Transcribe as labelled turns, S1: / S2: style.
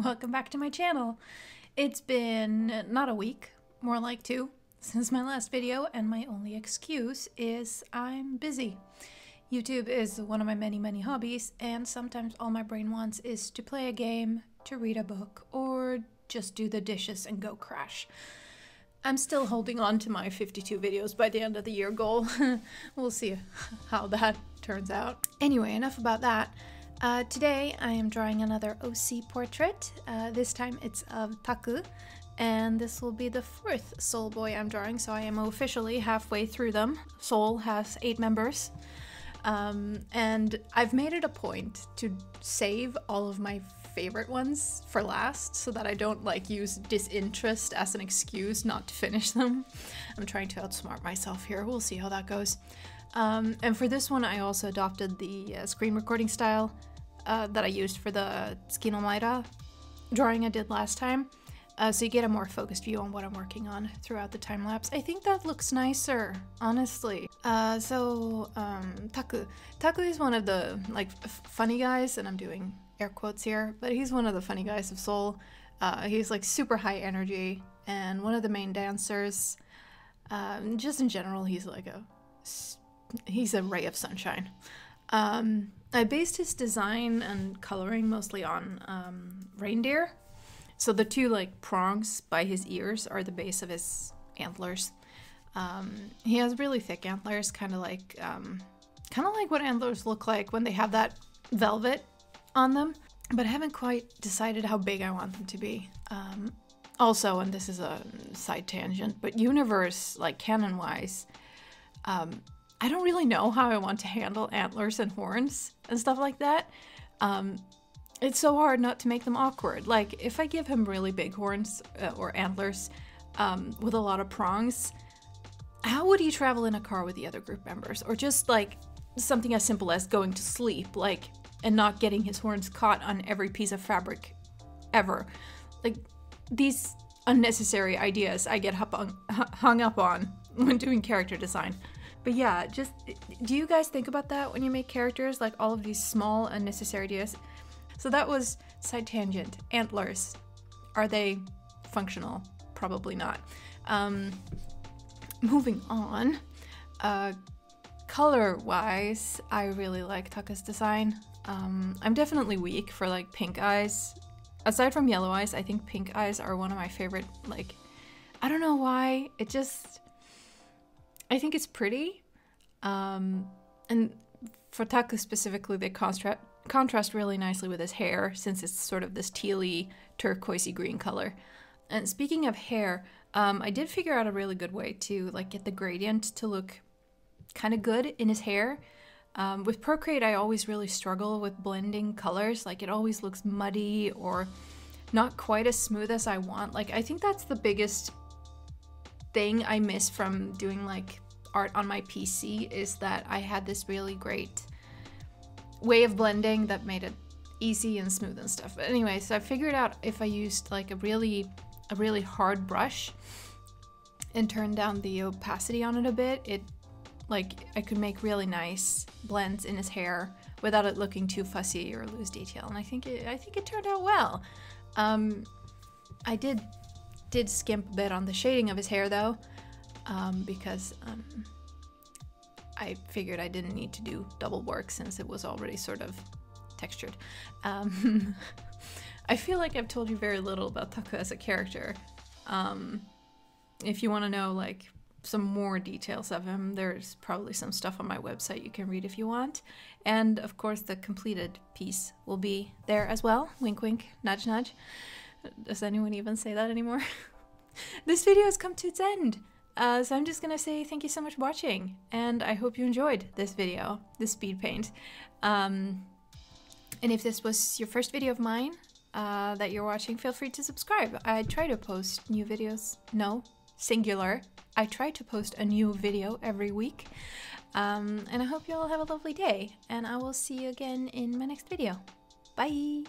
S1: Welcome back to my channel. It's been not a week, more like 2, since my last video, and my only excuse is I'm busy. YouTube is one of my many hobbies, and sometimes all my brain wants is to play a game, to read a book, or just do the dishes and go crash. I'm still holding on to my 52 videos by the end of the year goal. We'll see how that turns out. Anyway, enough about that. Today I am drawing another OC portrait. This time it's of Taku, and this will be the 4th Soul Boy I'm drawing, so I am officially halfway through them. Soul has 8 members, and I've made it a point to save all of my favorite ones for last so that I don't use disinterest as an excuse not to finish them. I'm trying to outsmart myself here. We'll see how that goes. And for this one I also adopted the screen recording style that I used for the Skinomaira drawing I did last time. So you get a more focused view on what I'm working on throughout the time lapse. I think that looks nicer, honestly. Taku. Taku is one of the funny guys, and I'm doing air quotes here, but he's one of the funny guys of Soul. He's super high energy and one of the main dancers. Just in general, he's a ray of sunshine. I based his design and coloring mostly on reindeer. So the 2 prongs by his ears are the base of his antlers. He has really thick antlers, kind of like what antlers look like when they have that velvet on them, but I haven't quite decided how big I want them to be. Also, and this is a side tangent, but universe, canon-wise, I don't really know how I want to handle antlers and horns and stuff like that. It's so hard not to make them awkward. If I give him really big horns or antlers with a lot of prongs, how would he travel in a car with the other group members? Or just something as simple as going to sleep, and not getting his horns caught on every piece of fabric ever. These unnecessary ideas I get hung up on when doing character design. But yeah, just, do you guys think about that when you make characters? All of these small unnecessary ideas? So that was side tangent. Antlers. Are they functional? Probably not. Moving on. Color-wise, I really like Taku's design. I'm definitely weak for pink eyes. Aside from yellow eyes, I think pink eyes are one of my favorite, I don't know why, I think it's pretty. And for Taku specifically, they contrast really nicely with his hair, since it's sort of this tealy, turquoisey green color. And speaking of hair, I did figure out a really good way to get the gradient to look kind of good in his hair. With Procreate, I always really struggle with blending colors. It always looks muddy or not quite as smooth as I want. I think that's the biggest thing I miss from doing art on my PC, is that I had this really great way of blending that made it easy and smooth and stuff. But anyway, so I figured out if I used a really hard brush and turned down the opacity on it a bit, I could make really nice blends in his hair without it looking too fussy or lose detail, and I think it turned out well. I did skimp a bit on the shading of his hair though, because I figured I didn't need to do double work since it was already sort of textured. I feel like I've told you very little about Taku as a character. If you want to know some more details of him, there's probably some stuff on my website you can read if you want. And of course the completed piece will be there as well. Wink wink, nudge nudge. Does anyone even say that anymore? This video has come to its end. So I'm just gonna say thank you so much for watching, and I hope you enjoyed this video, this speed paint. And if this was your first video of mine that you're watching, feel free to subscribe. I try to post new videos. No, singular. I try to post a new video every week. And I hope you all have a lovely day, and I will see you again in my next video. Bye!